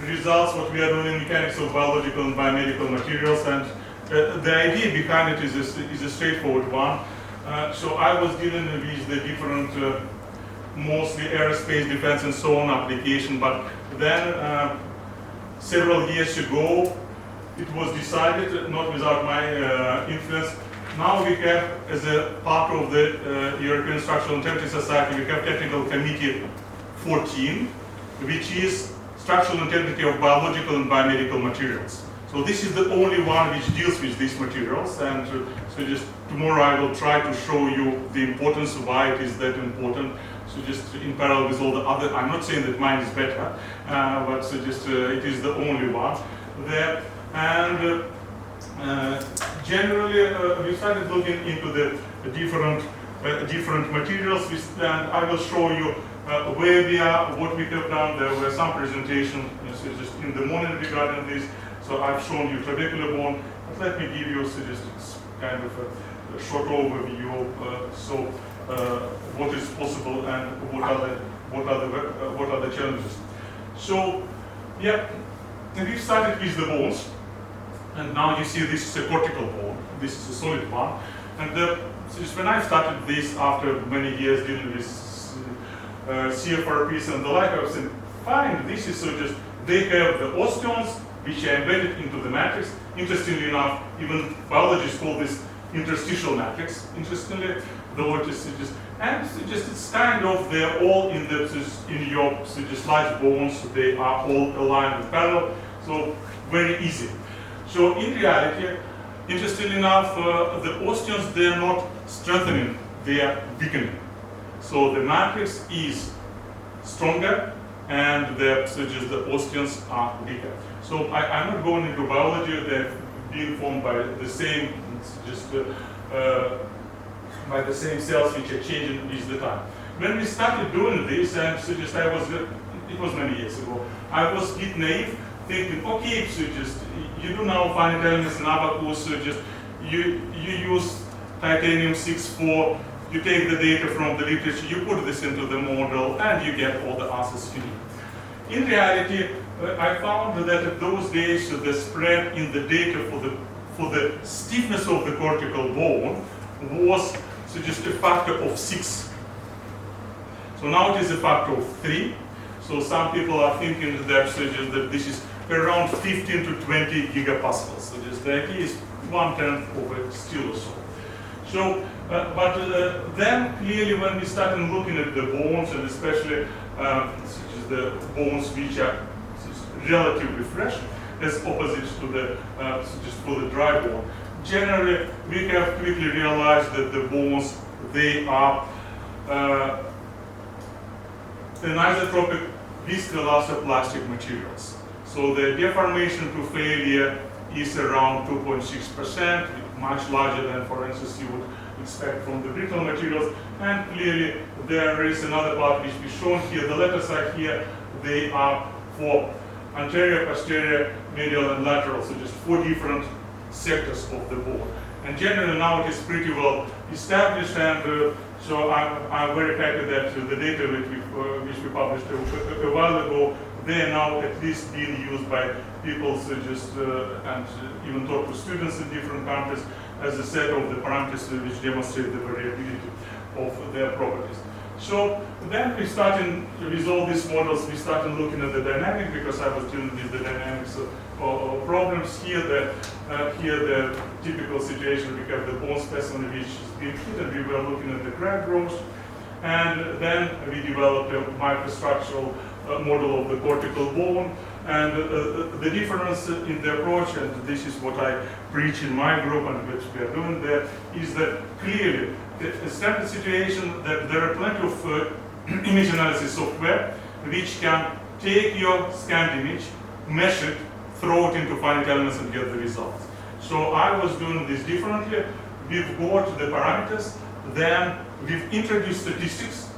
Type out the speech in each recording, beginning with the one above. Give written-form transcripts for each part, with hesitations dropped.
results, what we are doing in mechanics of biological and biomedical materials, and the idea behind it is a straightforward one. So I was dealing with the different, mostly aerospace, defense, and so on application, but then several years ago, it was decided, not without my influence. Now we have, as a part of the European Structural Integrity Society, we have Technical Committee 14, which is Structural Integrity of Biological and Biomedical Materials. So this is the only one which deals with these materials, and so just tomorrow I will try to show you the importance, why it is that important. So just in parallel with all the other, I'm not saying that mine is better, but so just it is the only one there. And generally, we started looking into the different materials, and I will show you where we are, what we have done. There were some presentations just in the morning regarding this. So I've shown you trabecular bone, but let me give you just kind of a short overview of what is possible and what are the challenges. So yeah, we started with the bones. And now you see this is a cortical bone, this is a solid one. And since when I started this after many years dealing with CFRPs and the like, I was saying, fine, this is so just, they have the osteons which are embedded into the matrix. Interestingly enough, even biologists call this interstitial matrix, interestingly, though it is just, and so just it's kind of, they're all in your just large bones, they are all aligned and parallel, so very easy. So in reality, interestingly enough, the osteons, they are not strengthening, they are weakening. So the matrix is stronger and the osteons are weaker. So I'm not going into biology, they're being formed by the same, by the same cells which are changing with the time. When we started doing this, and it was many years ago, I was a bit naive, thinking, okay, so you do now finite elements in abacus, so you use titanium 6-4, you take the data from the literature, you put this into the model, and you get all the answers you need. In reality, I found that at those days, the spread in the data for the stiffness of the cortical bone was just a factor of 6. So now it is a factor of 3. So some people are thinking that this is around 15 to 20 gigapascals. So just the idea is 1/10 of a steel or so. So, then clearly when we started looking at the bones, and especially the bones which are relatively fresh, as opposite to the for the dry bone, generally we have quickly realized that the bones, they are anisotropic viscoelastoplastic materials. So the deformation to failure is around 2.6%, much larger than, for instance, you would expect from the brittle materials. And clearly there is another part which we shown here. The latter side here, they are for anterior, posterior, medial, and lateral. So just 4 different sectors of the bone. And generally now it is pretty well established, and so I'm very happy that the data which we published a while ago, they are now at least being used by people, and even taught to students in different countries as a set of the parameters which demonstrate the variability of their properties. So then we started with all these models, we started looking at the dynamic, because I was dealing with the dynamics of problems. Here the typical situation, we have the bone specimen which is being hit, and we were looking at the crack growth. And then we developed a microstructural model of the cortical bone. And the difference in the approach, and this is what I preach in my group and which we are doing there, is that clearly the standard situation that there are plenty of image analysis software which can take your scanned image, mesh it, throw it into finite elements and get the results. So I was doing this differently. We've got the parameters, then we've introduced statistics,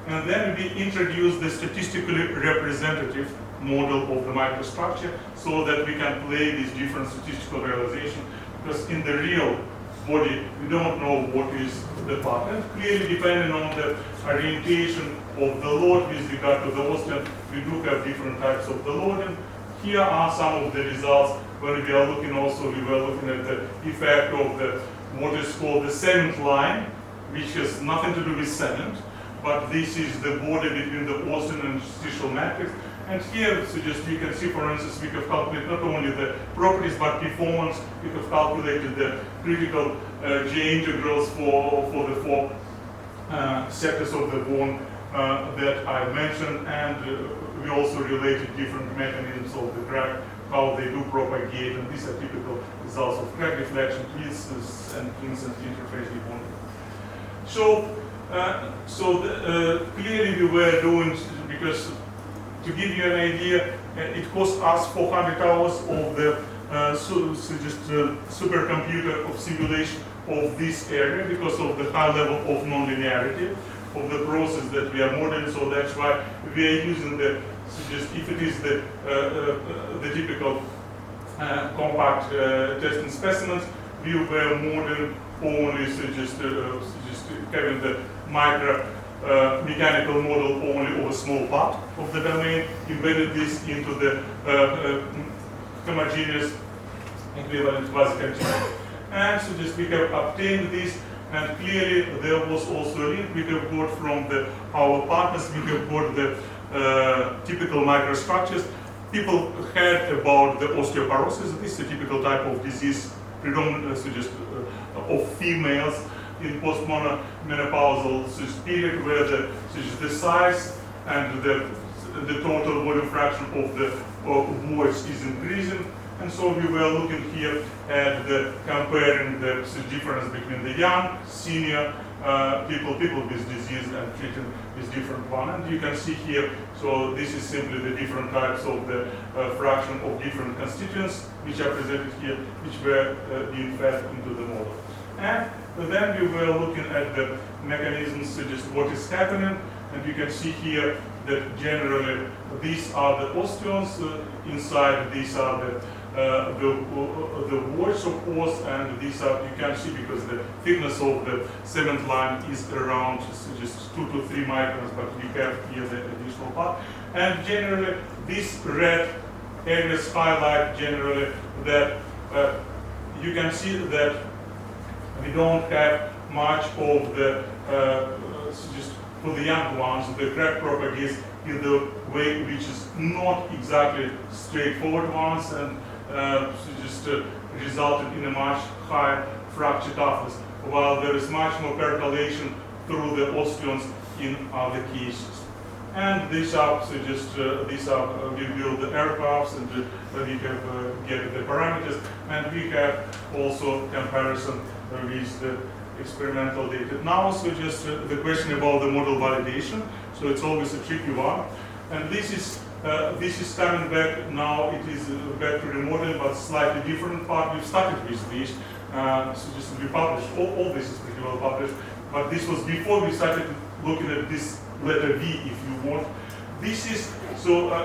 and then we introduced the statistically representative model of the microstructure so that we can play these different statistical realization, because in the real body we don't know what is the pattern. Clearly, depending on the orientation of the load with regard to the osteon, we do have different types of the loading. here are some of the results when we are looking also, we were looking at the effect of the what is called the cement line, which has nothing to do with cement, but this is the border between the osteon and interstitial matrix. And here, so just you can see, for instance, we have calculated not only the properties but performance. We have calculated the critical J integrals for the four sectors of the bone that I mentioned, and we also related different mechanisms of the crack, how they do propagate, and these are typical results of crack deflection, twists and Kingston interface deformity. So, clearly we were doing, because to give you an idea, it cost us 400 hours of the supercomputer of simulation of this area because of the high level of nonlinearity of the process that we are modeling. So that's why we are using the, if it is the typical compact testing specimens, we were modeling only having the micro mechanical model only of a small part of the domain, embedded this into the homogeneous equivalent quasi-continuum. And so we have obtained this, and clearly there was also a link we have got from our partners. We have got the typical microstructures. People heard about the osteoporosis. This is a typical type of disease, predominantly of females in postmenopausal period, where the size and the total volume fraction of the voids is increasing. And so we were looking here at comparing the difference between the young, senior people with disease and treating with different one. And you can see here, so this is simply the different types of the fraction of different constituents which are presented here, which were being fed into the model. And then we were looking at the mechanisms, just what is happening, and you can see here that generally these are the osteons inside, these are the voids of os, and these are, you can see because the thickness of the cement line is around just 2 to 3 microns, but we have here the additional part. And generally these red areas highlight generally that you can see that we don't have much of the, just for the young ones, the crack propagates in the way which is not exactly straightforward ones, and resulted in a much higher fracture toughness, while there is much more percolation through the osteons in other cases. And these are we build the aircrafts, and we have get the parameters, and we have also comparison with the experimental data. Now, the question about the model validation. So it's always a tricky one, and this is coming back now. It is back to remodeling, but slightly different part. We've started with this. We published all this is pretty well published, but this was before we started looking at this letter V, if you want. This is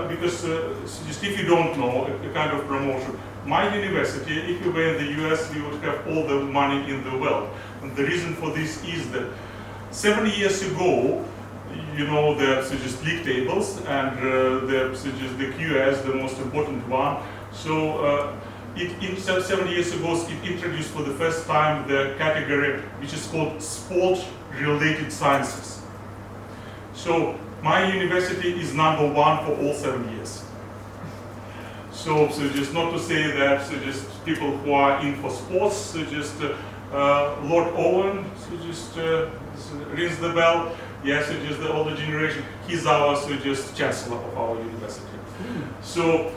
because just if you don't know, a kind of promotion. My university, if you were in the US, we would have all the money in the world. And the reason for this is that 7 years ago, you know, there's just league tables, and there's just the QS, the most important one. So 7 years ago, it introduced for the first time the category which is called sport-related sciences. So my university is #1 for all 7 years. So just not to say that just people who are in for sports, Lord Owen, rings the bell. Yes, just the older generation. He's our chancellor of our university. So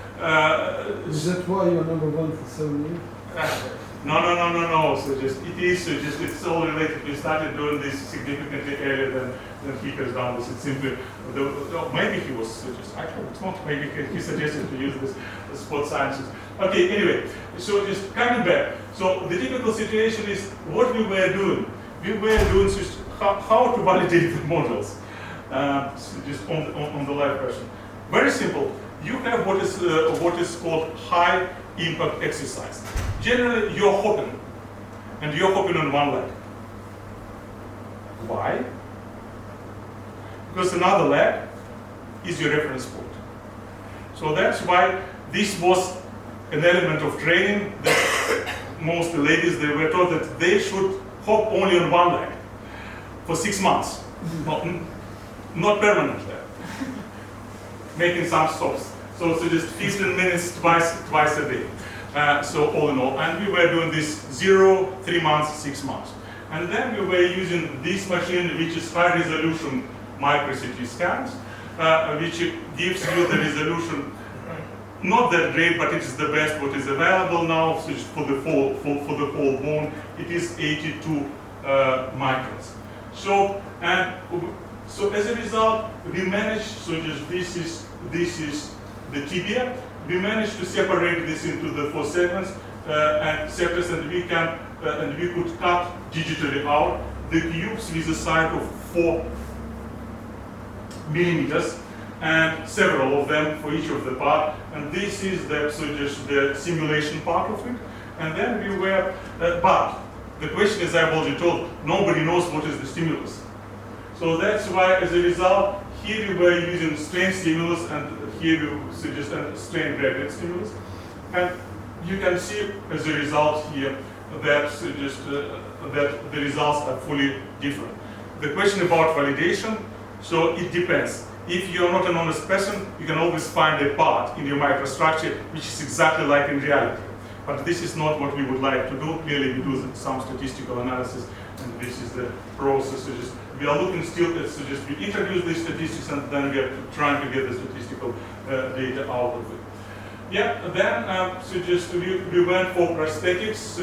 is that why you're #1 for 7 years? No. It is it's all related. We started doing this significantly earlier than he has done this. It's simply maybe he was I don't know, it's not maybe he suggested to use this sports sciences. Okay, anyway, so just coming back. So the typical situation is what we were doing. We were doing how to validate the models. Just on the live version. Very simple. You have what is called high impact exercise. Generally, you're hopping, and you're hopping on one leg. Why? Because another leg is your reference point. So that's why this was an element of training that most ladies, they were taught that they should hop only on one leg for 6 months, not permanently, making some stops. So just 15 minutes twice a day. So all in all, and we were doing this 0, 3 months, 6 months. And then we were using this machine, which is high resolution micro CT scans, which gives you the resolution, not that great, but it is the best what is available now. So for the whole bone, it is 82 microns. So as a result, we managed. So just this is the tibia. We managed to separate this into the 4 segments and sectors, and we could cut digitally out the cubes with a size of 4 millimeters, and several of them for each of the part. And this is just the simulation part of it. And then we were, but the question is, I've already told, nobody knows what is the stimulus. So that's why, as a result, here we were using strain stimulus, and here we suggest a strain gradient stimulus. And you can see, as a result here, that the results are fully different. The question about validation, so it depends. If you're not an honest person, you can always find a part in your microstructure which is exactly like in reality. But this is not what we would like to do. Clearly, we do some statistical analysis, and this is the process. We are looking still at, we introduce these statistics, and then we are trying to get the statistical data out of it. Yeah, then we went for prosthetics.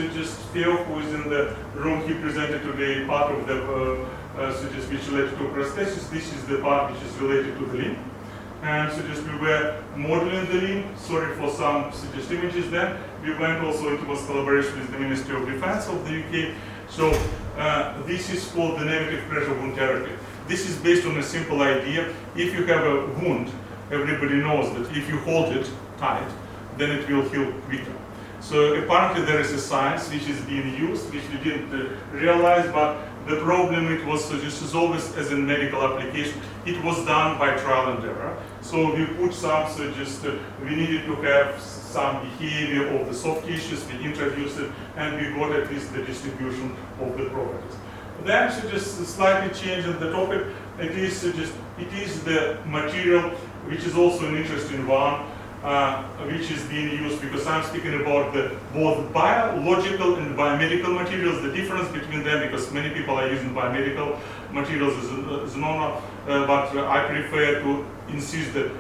Theo, who is in the room, he presented today part of the which related to prosthesis. This is the part which is related to the limb. And we were modeling the limb. Sorry for some images then. We went also, it was collaboration with the Ministry of Defense of the UK. So this is called the negative pressure wound therapy. This is based on a simple idea. If you have a wound, everybody knows that if you hold it tight, then it will heal quicker. So apparently there is a science which is being used, which we didn't realize, but the problem it was is always as a medical application. It was done by trial and error. So we put some, we needed to have some behavior of the soft tissues, we introduced it, and we got at least the distribution of the properties. Then just slightly changing the topic, it is the material, which is also an interesting one, which is being used, because I'm speaking about both biological and biomedical materials, the difference between them, because many people are using biomedical materials as normal, but I prefer to insist that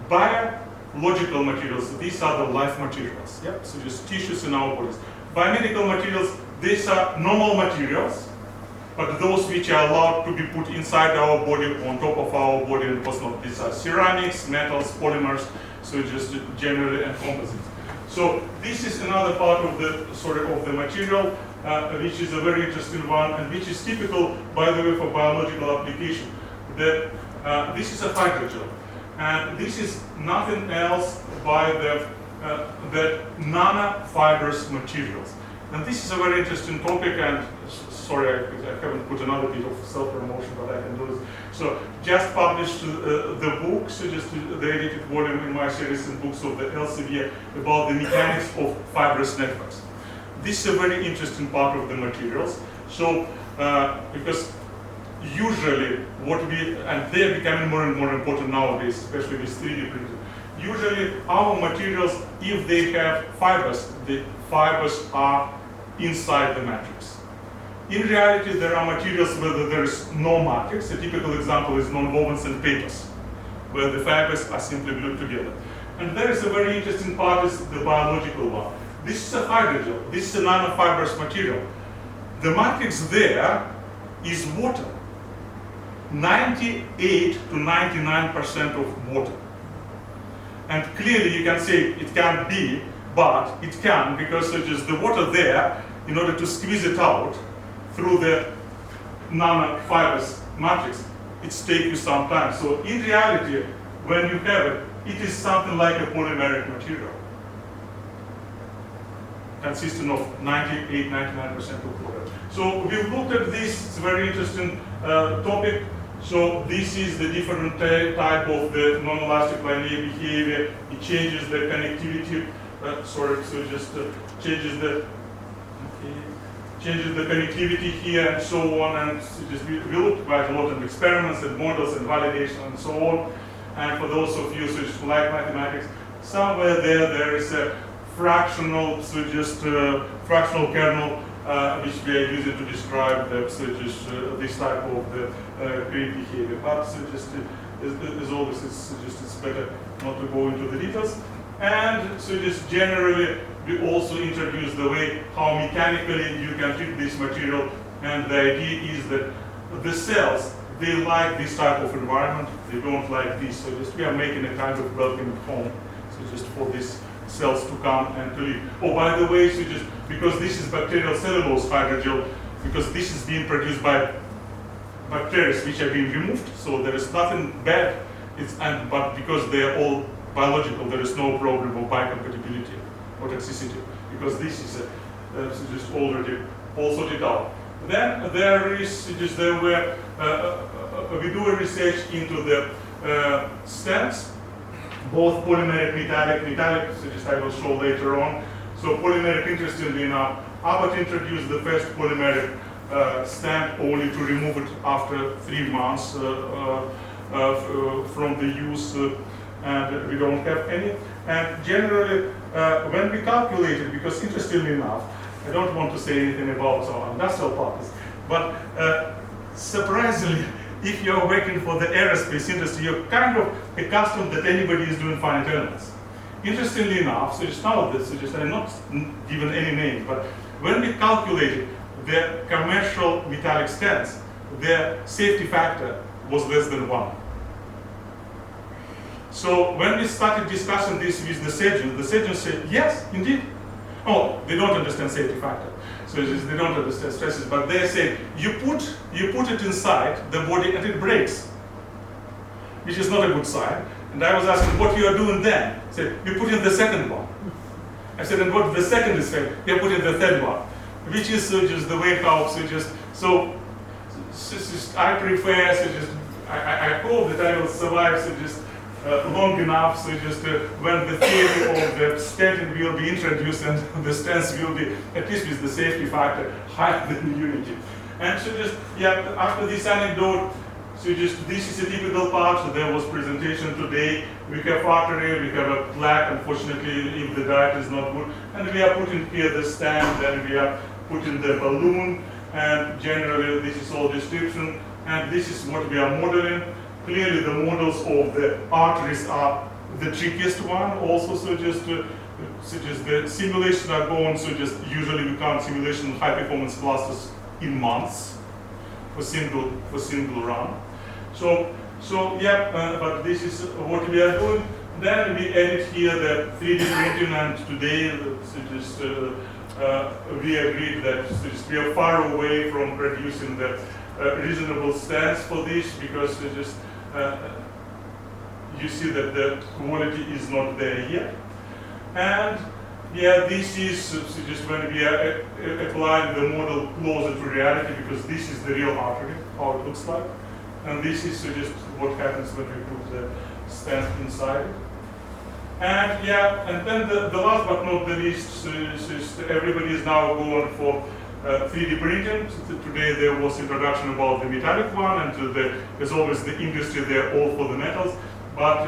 biological materials, these are the life materials, yep? So just tissues in our bodies. Biomedical materials, these are normal materials, but those which are allowed to be put inside our body, on top of our body, and whatnot. These are ceramics, metals, polymers, so just generally and composites. So this is another part of the material, which is a very interesting one, and which is typical, by the way, for biological application. This is a hydrogel, and this is nothing else by the nanofibrous materials. And this is a very interesting topic, and sorry, I haven't put another bit of self-promotion, but I can do this. So just published the book, the edited volume in my series in books of the Elsevier about the mechanics of fibrous networks. This is a very interesting part of the materials. So because usually and they're becoming more and more important nowadays, especially with 3D printing. Usually our materials, if they have fibers, the fibers are inside the matrix. In reality, there are materials where there is no matrix. A typical example is nonwovens and papers, where the fibers are simply glued together. And there is a very interesting part, is the biological one. This is a hydrogel. This is a nanofibrous material. The matrix there is water. 98 to 99% of water. And clearly you can say it can't be, but it can, because the water there, in order to squeeze it out through the nanofibrous matrix, it's taking you some time. So in reality, when you have it, it is something like a polymeric material, consisting of 98, 99% of water. So we've looked at this, it's a very interesting topic. So this is the different type of the non-elastic linear behavior. It changes the connectivity. Changes the connectivity here and so on. And so just we looked quite a lot of experiments and models and validation and so on. And for those of you who like mathematics, somewhere there is a fractional, fractional kernel which we are using to describe this type of the create behavior. But as always, it's better not to go into the details. And so just generally, we also introduce the way how mechanically you can treat this material. And the idea is that the cells, they like this type of environment. They don't like this. So just we are making a kind of welcoming home. So just for these cells to come and to live. Oh, by the way, so just because this is bacterial cellulose hydrogel, because this is being produced by bacteria which are being removed, so there is nothing bad. But because they are all biological, there is no problem of biocompatibility or toxicity, because this is just already all sorted out. Then there is just we do a research into the stems, both polymeric, metallic, so just I will show later on. So polymeric, interestingly enough, Abbott introduced the first polymeric stamp only to remove it after 3 months from the use, and we don't have any. And generally, when we calculate it, because interestingly enough, I don't want to say anything about our industrial partners, but surprisingly, if you're working for the aerospace industry, you're kind of accustomed that anybody is doing finite elements. Interestingly enough, so just now this, I'm not given any name, but when we calculated the commercial metallic stents, their safety factor was less than 1. So when we started discussing this with the surgeons said, yes, indeed. Oh, they don't understand safety factor. So they don't understand stresses, but they say you put it inside the body and it breaks, which is not a good sign. And I was asking what you are doing then. I said, you put in the second one. I said, and what the second is saying? You put in the third one, which is just the way how I prefer I hope that I will survive long enough, when the theory of the stenting will be introduced and the stents will be, at least with the safety factor, higher than unity. And after this anecdote, this is a typical part. So there was presentation today. We have artery, we have a plaque, unfortunately, if the diet is not good. And we are putting here the stent, then we are putting the balloon, and generally this is all description. And this is what we are modeling. Clearly the models of the arteries are the trickiest one also, the simulations are going, usually we count simulation high performance clusters in months for single run. But this is what we are doing. Then we added here the 3D printing, and today we agreed that we are far away from producing the reasonable stents for this, because you see that the quality is not there yet. And this is just when we are applying the model closer to reality, because this is the real artery, how it looks like. And this is just what happens when we put the stent inside it. And then the last but not the least, everybody is now going for 3D printing. Today there was introduction about the metallic one, and there's always the industry, they're all for the metals. But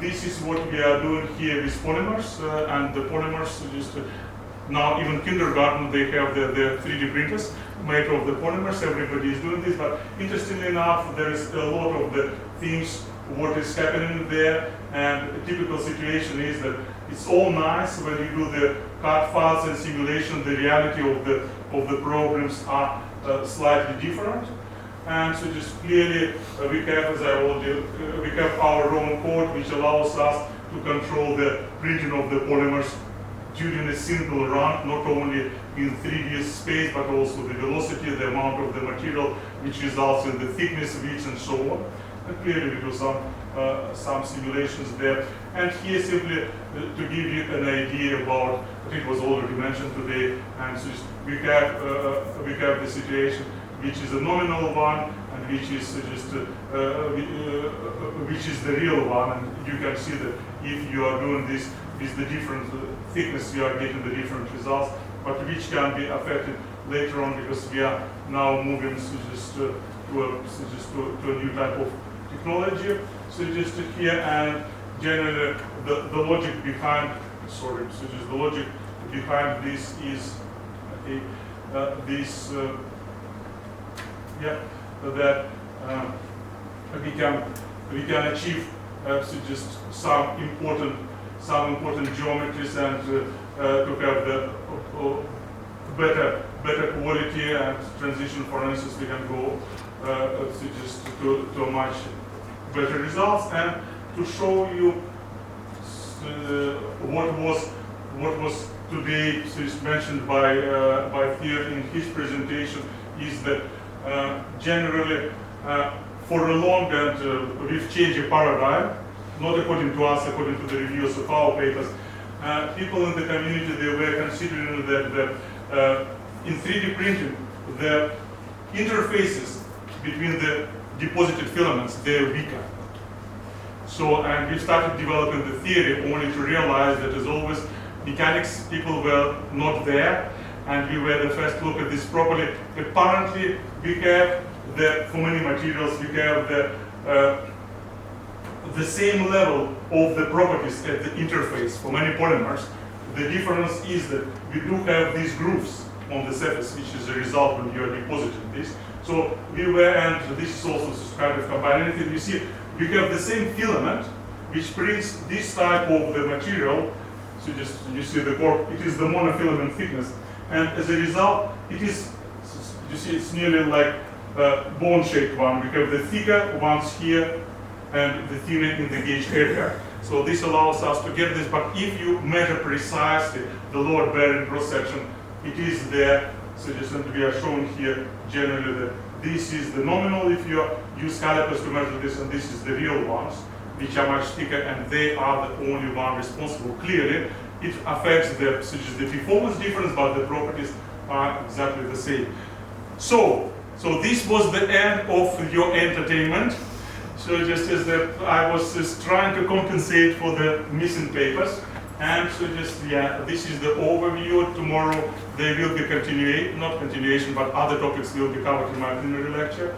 this is what we are doing here with polymers, and the polymers now even kindergarten, they have the 3D printers made of the polymers. Everybody is doing this, but interestingly enough, there is a lot of the things what is happening there, and a typical situation is that it's all nice when you do the CAD files and simulation. The reality of the programs are slightly different, and so just clearly we have, as I already, we have our own code which allows us to control the printing of the polymers during a single run, not only in 3D space, but also the velocity, the amount of the material, which results in the thickness, width, and so on. And clearly we do some simulations there. And here simply to give you an idea about, I think it was already mentioned today, and so we have the situation which is a nominal one, and which is which is the real one. And you can see that if you are doing this with the different thickness, you are getting the different results, but which can be affected later on because we are now moving to a new type of technology. So just here, and generally the logic behind, the logic behind this is that we can achieve some important geometries and to have the better quality and transition. For instance, we can go to much better results. And to show you what was today mentioned by Theo in his presentation is that generally for a long and we've changed a paradigm, not according to us, according to the reviews of our papers. People in the community, they were considering that in 3D printing, the interfaces between the deposited filaments, they're weaker. So, and we started developing the theory only to realize that as always, mechanics people were not there, and we were the first to look at this properly. Apparently, we have for many materials, we have the same level of the properties at the interface for many polymers. The difference is that we do have these grooves on the surface, which is a result when you are depositing this. So we were, and this is also kind of combined. You see, we have the same filament, which prints this type of the material. So just you see the cork, it is the monofilament thickness, and as a result, it is, you see, it's nearly like a bone-shaped one. We have the thicker ones here, and the thinner in the gauge area. So this allows us to get this, but if you measure precisely the load bearing cross-section, it is there. So just and we are showing here generally that this is the nominal if you use calipers to measure this, and this is the real ones, which are much thicker, and they are the only one responsible. Clearly, it affects the performance difference, but the properties are exactly the same. So this was the end of your entertainment. So just as that I was just trying to compensate for the missing papers. And so just, this is the overview. Tomorrow there will be not continuation, but other topics will be covered in my plenary lecture.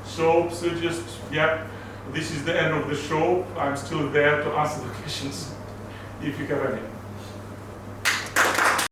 So just, this is the end of the show. I'm still there to answer the questions if you have any.